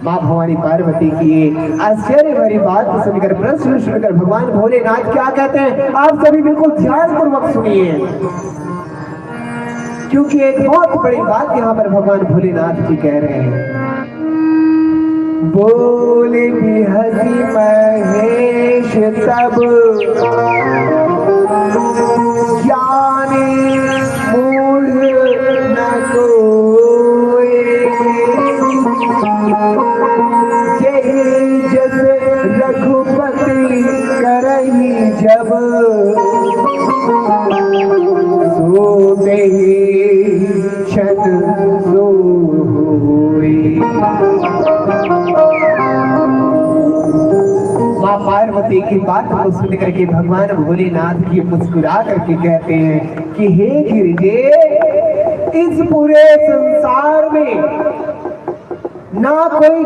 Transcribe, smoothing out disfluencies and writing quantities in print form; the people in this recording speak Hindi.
माँ भवानी पार्वती की ये आश्चर्य भरी बात सुनकर, प्रश्न सुनकर भगवान भोलेनाथ क्या कहते हैं, आप सभी बिल्कुल ध्यान पूर्वक सुनिए, क्योंकि एक बहुत बड़ी बात यहाँ पर भगवान भोलेनाथ जी कह रहे हैं। बोले भी हसी महेश तब ज्ञानी मूढ़ न कोई, जस रघुपति करही जब सोते क्षण सोई। माँ पार्वती की बात को सुन करके भगवान भोलेनाथ जी मुस्कुरा करके कहते हैं कि हे गिरिजे, इस पूरे संसार में ना कोई